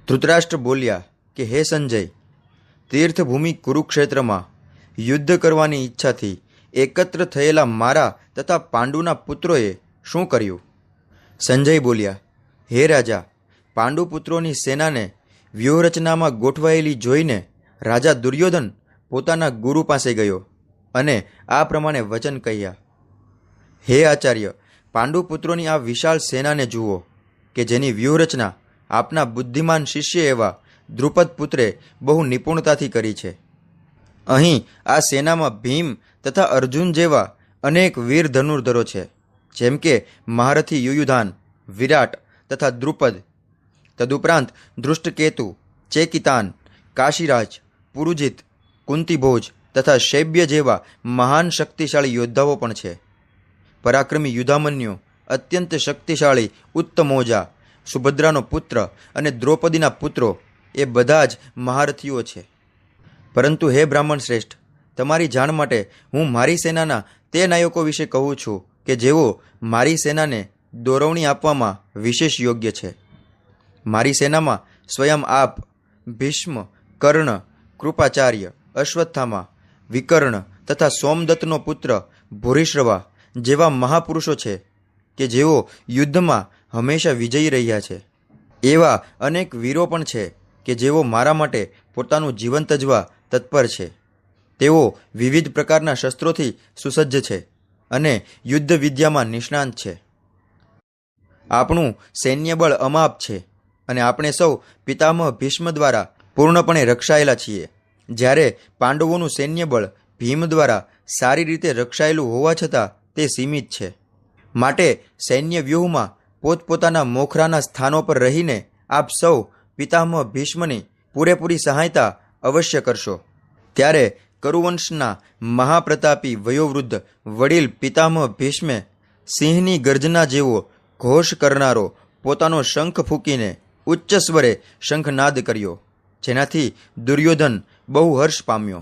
ધૃતરાષ્ટ્ર બોલ્યા કે હે સંજય, તીર્થભૂમિ કુરુક્ષેત્રમાં યુદ્ધ કરવાની ઈચ્છાથી એકત્ર થયેલા મારા તથા પાંડુના પુત્રોએ શું કર્યું? સંજય બોલ્યા, હે રાજા, પાંડુપુત્રોની સેનાને વ્યૂહરચનામાં ગોઠવાયેલી જોઈને રાજા દુર્યોધન પોતાના ગુરુ પાસે ગયો અને આ પ્રમાણે વચન કહ્યા. હે આચાર્ય, પાંડુપુત્રોની આ વિશાળ સેનાને જુઓ કે જેની વ્યૂહરચના આપના બુદ્ધિમાન શિષ્ય એવા દ્રુપદ પુત્રે બહુ નિપુણતાથી કરી છે. અહીં આ સેનામાં ભીમ તથા અર્જુન જેવા અનેક વીર ધનુર્ધરો છે, જેમ કે મહારથી યુયુધાન, વિરાટ તથા દ્રુપદ. તદુપરાંત ધૃષ્ટકેતુ, ચેકિતાન, કાશીરાજ, પુરુજિત, કુંતીભોજ તથા શૈબ્ય જેવા મહાન શક્તિશાળી યોદ્ધાઓ પણ છે. પરાક્રમી યુધામન્યુ, અત્યંત શક્તિશાળી ઉત્તમોજા, સુભદ્રાનો પુત્ર અને દ્રૌપદીના પુત્રો એ બધા જ મહારથીઓ છે. પરંતુ હે બ્રાહ્મણ શ્રેષ્ઠ, તમારી જાણ માટે હું મારી સેનાના તે નાયકો વિશે કહું છું કે જેઓ મારી સેનાને દોરવણી આપવામાં વિશેષ યોગ્ય છે. મારી સેનામાં સ્વયં આપ, ભીષ્મ, કર્ણ, કૃપાચાર્ય, અશ્વત્થામા, વિકર્ણ તથા સોમદત્તનો પુત્ર ભૂરિશ્રવા જેવા મહાપુરુષો છે કે જેઓ યુદ્ધમાં હંમેશા વિજયી રહ્યા છે. એવા અનેક વીરો પણ છે કે જેઓ મારા માટે પોતાનું જીવન તજવા તત્પર છે. તેઓ વિવિધ પ્રકારના શસ્ત્રોથી સુસજ્જ છે અને યુદ્ધ વિદ્યામાં નિષ્ણાંત છે. આપણું સૈન્યબળ અમાપ છે અને આપણે સૌ પિતામહ ભીષ્મ દ્વારા પૂર્ણપણે રક્ષાયેલા છીએ, જ્યારે પાંડવોનું સૈન્યબળ ભીમ દ્વારા સારી રીતે રક્ષાયેલું હોવા છતાં તે સીમિત છે. માટે સૈન્ય વ્યૂહમાં પોતપોતાના મોખરાના સ્થાનો પર રહીને આપ સૌ પિતામહ ભીષ્મની પૂરેપૂરી સહાયતા અવશ્ય કરશો. ત્યારે કરુવંશના મહાપ્રતાપી વયોવૃદ્ધ વડીલ પિતામહ ભીષ્મે સિંહની ગર્જના જેવો ઘોષ કરનારો પોતાનો શંખ ફૂંકીને ઉચ્ચ સ્વરે શંખનાદ કર્યો, જેનાથી દુર્યોધન બહુ હર્ષ પામ્યો.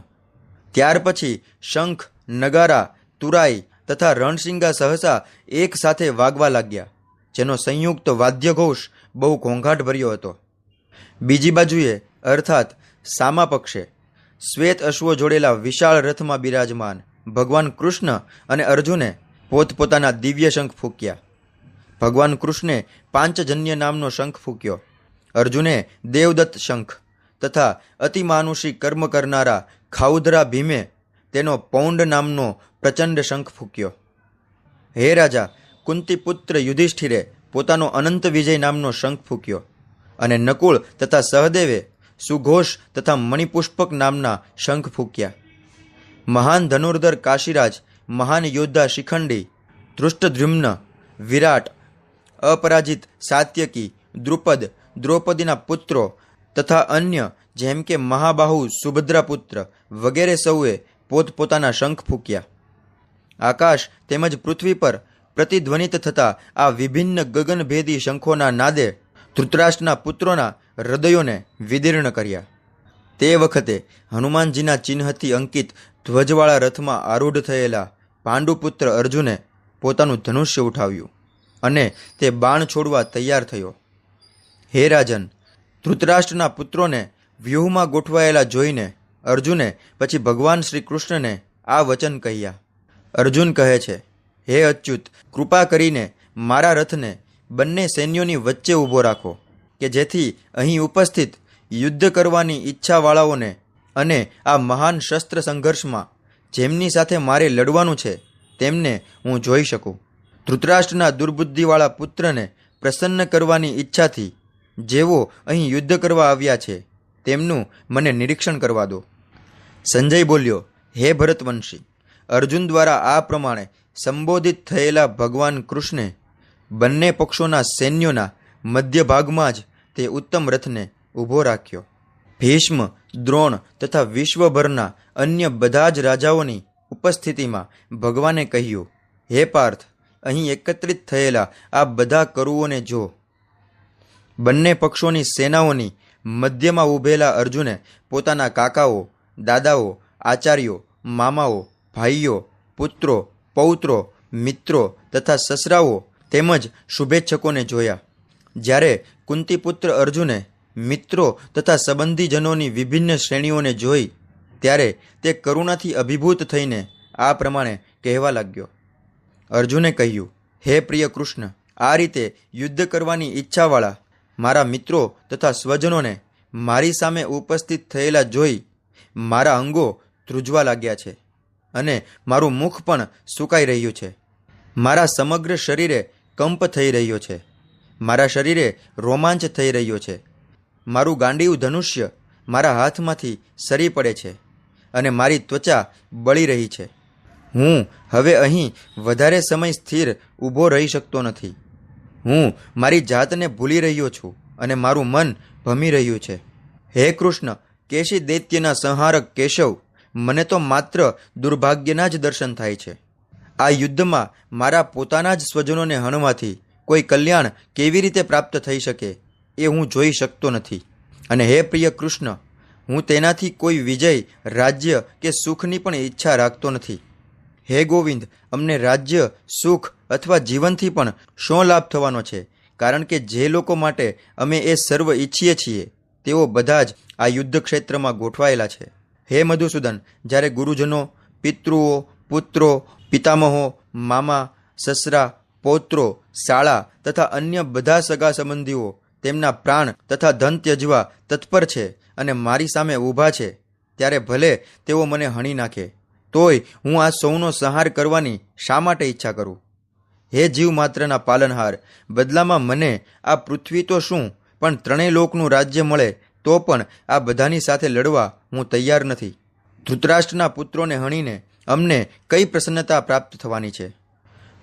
ત્યાર પછી શંખ, નગારા, તુરાઈ તથા રણશિંગા સહસા એક સાથે વાગવા લાગ્યા, જેનો સંયુક્ત વાદ્યઘોષ બહુ ઘોંઘાટ ભર્યો હતો. બીજી બાજુએ અર્થાત સામા પક્ષે શ્વેત અશ્વો જોડેલા વિશાળ રથમાં બિરાજમાન ભગવાન કૃષ્ણ અને અર્જુને પોતપોતાના દિવ્ય શંખ ફૂંક્યા. ભગવાન કૃષ્ણે પાંચજન્ય નામનો શંખ ફૂંક્યો, અર્જુને દેવદત્ત શંખ તથા અતિમાનુષી કર્મ કરનારા ખાઉધરા ભીમે તેનો પૌંડ નામનો પ્રચંડ શંખ ફૂંક્યો. હે રાજા, કુંતીપુત્ર યુધિષ્ઠિરે પોતાનો અનંત વિજય નામનો શંખ ફૂંક્યો અને નકુળ તથા સહદેવે સુઘોષ તથા મણિપુષ્પક નામના શંખ ફૂંક્યા. મહાન ધનુર્ધર કાશીરાજ, મહાન યોદ્ધા શિખંડી, ધૃષ્ટદ્યુમ્ન, વિરાટ, અપરાજિત સાત્યકી, દ્રુપદ, દ્રૌપદીના પુત્રો તથા અન્ય જેમ કે મહાબાહુ સુભદ્રાપુત્ર વગેરે સૌએ પોતપોતાના શંખ ફૂંક્યા. આકાશ તેમજ પૃથ્વી પર પ્રતિધ્વનિત થતા આ વિભિન્ન ગગનભેદી શંખોના નાદે ધૃતરાષ્ટ્રના પુત્રોના હૃદયોને વિદીર્ણ કર્યા. તે વખતે હનુમાનજીના ચિહ્નથી અંકિત ધ્વજવાળા રથમાં આરૂઢ થયેલા પાંડુપુત્ર અર્જુને પોતાનું ધનુષ્ય ઉઠાવ્યું અને તે બાણ છોડવા તૈયાર થયો. હે રાજન, ધૃતરાષ્ટ્રના પુત્રોને વ્યૂહમાં ગોઠવાયેલા જોઈને અર્જુને પછી ભગવાન શ્રી કૃષ્ણને આ વચન કહ્યા. અર્જુન કહે છે, હે અચ્યુત, કૃપા કરીને મારા રથને બંને સૈન્યોની વચ્ચે ઊભો રાખો કે જેથી અહીં ઉપસ્થિત યુદ્ધ કરવાની ઈચ્છાવાળાઓને અને આ મહાન શસ્ત્ર સંઘર્ષમાં જેમની સાથે મારે લડવાનું છે તેમને હું જોઈ શકું. ધૃતરાષ્ટ્રના દુર્બુદ્ધિવાળા પુત્રને પ્રસન્ન કરવાની ઈચ્છાથી જેઓ અહીં યુદ્ધ કરવા આવ્યા છે તેમનું મને નિરીક્ષણ કરવા દો. સંજય બોલ્યો, હે ભરતવંશી, અર્જુન દ્વારા આ પ્રમાણે સંબોધિત થયેલા ભગવાન કૃષ્ણે બંને પક્ષોના સૈન્યોના મધ્ય ભાગમાં જ તે ઉત્તમ રથને ઊભો રાખ્યો. ભીષ્મ, દ્રોણ તથા વિશ્વભરના અન્ય બધા જ રાજાઓની ઉપસ્થિતિમાં ભગવાને કહ્યું, હે પાર્થ, અહીં એકત્રિત થયેલા આ બધા કરુઓને જો. બંને પક્ષોની સેનાઓની મધ્યમાં ઊભેલા અર્જુને પોતાના કાકાઓ, દાદાઓ, આચાર્યો, મામાઓ, ભાઈઓ, પુત્રો, પૌત્રો, મિત્રો તથા સસરાઓ તેમજ શુભેચ્છકોને જોયા. જ્યારે કુંતીપુત્ર અર્જુને મિત્રો તથા સંબંધીજનોની વિભિન્ન શ્રેણીઓને જોઈ ત્યારે તે કરુણાથી અભિભૂત થઈને આ પ્રમાણે કહેવા લાગ્યો. અર્જુને કહ્યું, હે પ્રિય કૃષ્ણ, આ રીતે યુદ્ધ કરવાની ઈચ્છાવાળા મારા મિત્રો તથા સ્વજનોને મારી સામે ઉપસ્થિત થયેલા જોઈ મારા અંગો ધ્રુજવા લાગ્યા છે અને મારું મુખ પણ સુકાઈ રહ્યું છે. મારા સમગ્ર શરીરે કંપ થઈ રહ્યો છે. મારા શરીરે રોમાંચ થઈ રહ્યો છે. મારું ગાંડીયું ધનુષ્ય મારા હાથમાંથી સરી પડે છે અને મારી ત્વચા બળી રહી છે. હું હવે અહીં વધારે સમય સ્થિર ઊભો રહી શકતો નથી. હું મારી જાતને ભૂલી રહ્યો છું અને મારું મન ભમી રહ્યું છે. હે કૃષ્ણ, કેશી દૈત્યના સંહારક કેશવ, મને તો માત્ર દુર્ભાગ્યના જ દર્શન થાય છે. આ યુદ્ધમાં મારા પોતાના જ સ્વજનોને હણવાથી કોઈ કલ્યાણ કેવી રીતે પ્રાપ્ત થઈ શકે એ હું જોઈ શકતો નથી. અને હે પ્રિય કૃષ્ણ, હું તેનાથી કોઈ વિજય, રાજ્ય કે સુખની પણ ઈચ્છા રાખતો નથી. હે ગોવિંદ, અમને રાજ્ય, સુખ અથવા જીવનથી પણ શું લાભ થવાનો છે? કારણ કે જે લોકો માટે અમે એ સર્વ ઈચ્છીએ છીએ તેઓ બધા જ આ યુદ્ધ ક્ષેત્રમાં ગોઠવાયેલા છે. હે મધુસૂદન, જ્યારે ગુરુજનો, પિતૃઓ, પુત્રો, પિતામહો, મામા, સસરા, પૌત્રો, શાળા તથા અન્ય બધા સગા સંબંધીઓ તેમના પ્રાણ તથા ધન ત્યજવા તત્પર છે અને મારી સામે ઊભા છે, ત્યારે ભલે તેઓ મને હણી નાખે, તોય હું આ સૌનો સંહાર કરવાની શા માટે ઈચ્છા કરું? હે જીવ માત્રના પાલનહાર, બદલામાં મને આ પૃથ્વી તો શું પણ ત્રણેય લોકનું રાજ્ય મળે તો પણ આ બધાની સાથે લડવા હું તૈયાર નથી. ધૃતરાષ્ટ્રના પુત્રોને હણીને અમને કઈ પ્રસન્નતા પ્રાપ્ત થવાની છે?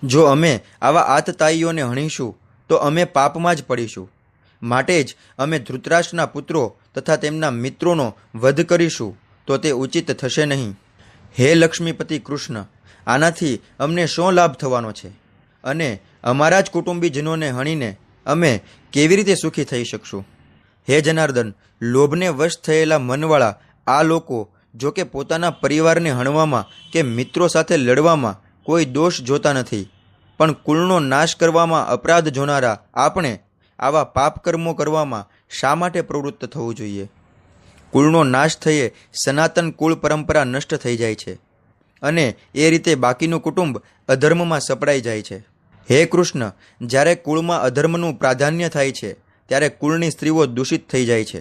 જો અમે આવા આતતાઈઓને હણીશું તો અમે પાપમાં જ પડીશું. માટે જ અમે ધૃતરાષ્ટ્રના પુત્રો તથા તેમના મિત્રોનો વધ કરીશું તો તે ઉચિત થશે નહીં. હે લક્ષ્મીપતિ કૃષ્ણ, આનાથી અમને શું લાભ થવાનો છે? અને અમારા જ કુટુંબીજનોને હણીને અમે કેવી રીતે સુખી થઈ શકશું? હે જનાર્દન, લોભને વશ થયેલા મનવાળા આ લોકો જો કે પોતાના પરિવારને હણવામાં કે મિત્રો સાથે લડવામાં કોઈ દોષ જોતા નથી, પણ કુળનો નાશ કરવામાં અપરાધ જોનારા આપણે આવા પાપ કર્મો કરવામાં શા માટે પ્રવૃત્ત થવું જોઈએ? કુળનો નાશ થયે સનાતન કુળ પરંપરા નષ્ટ થઈ જાય છે અને એ રીતે બાકીનું કુટુંબ અધર્મમાં સપડાઈ જાય છે. હે કૃષ્ણ, જ્યારે કુળમાં અધર્મનું પ્રાધાન્ય થાય છે ત્યારે કુળની સ્ત્રીઓ દૂષિત થઈ જાય છે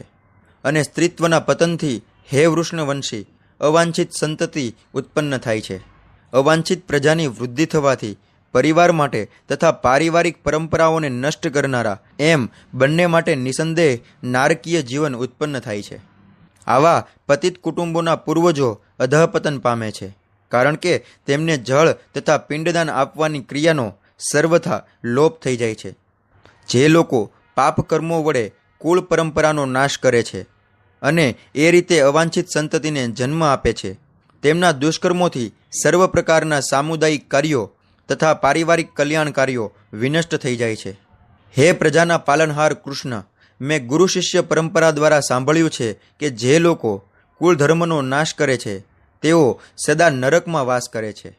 અને સ્ત્રીત્વના પતનથી હે વૃષ્ણવંશી અવાંછિત સંતતિ ઉત્પન્ન થાય છે. અવાંછિત પ્રજાની વૃદ્ધિ થવાથી પરિવાર માટે તથા પારિવારિક પરંપરાઓને નષ્ટ કરનારા એમ બંને માટે નિસંદેહ નારકીય જીવન ઉત્પન્ન થાય છે. આવા પતિત કુટુંબોના પૂર્વજો અધઃપતન પામે છે, કારણ કે તેમને જળ તથા પિંડદાન આપવાની ક્રિયાનો સર્વથા લોપ થઈ જાય છે. જે લોકો પાપ કર્મો વડે કુળ પરંપરાનો નાશ કરે છે અને એ રીતે અવાંછિત સંતતિને જન્મ આપે છે, તેમના દુષ્કર્મોથી સર્વ પ્રકારના સામુદાયિક કાર્યો તથા પારિવારિક કલ્યાણ કાર્યો વિનષ્ટ થઈ જાય છે. હે પ્રજાના પાલનહાર કૃષ્ણ, મેં ગુરુ શિષ્ય પરંપરા દ્વારા સાંભળ્યું છે કે જે લોકો કુળ ધર્મનો નાશ કરે છે તેઓ સદા નરકમાં વાસ કરે છે.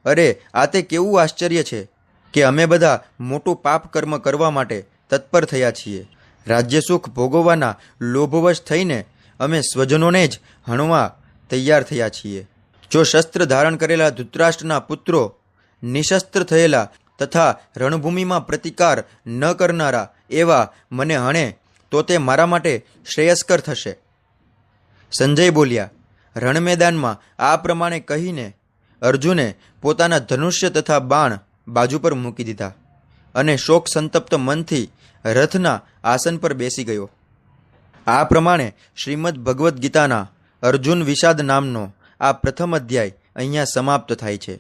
અરે, આ તે કેવું આશ્ચર્ય છે કે અમે બધા મોટું પાપ કર્મ કરવા માટે તત્પર થયા છીએ. રાજ્ય સુખ ભોગવવાના લોભવશ થઈને અમે સ્વજનોને જ હણવા તૈયાર થયા છીએ. જો શસ્ત્ર ધારણ કરેલા ધૃતરાષ્ટ્રના પુત્રો નિશસ્ત્ર થયેલા તથા રણભૂમિમાં પ્રતિકાર ન કરનારા એવા મને હણે તો તે મારા માટે શ્રેયસ્કર થશે. સંજય બોલ્યા. રણ મેદાનમાં આ પ્રમાણે કહીને અર્જુને પોતાના ધનુષ્ય તથા બાણ બાજુ પર મૂકી દીધા અને શોક સંતપ્ત મનથી રથના આસન પર બેસી ગયો. આ પ્રમાણે શ્રીમદ ભગવદ્ ગીતાના અર્જુન વિષાદ નામનો આ પ્રથમ અધ્યાય અહીંયા સમાપ્ત થાય છે.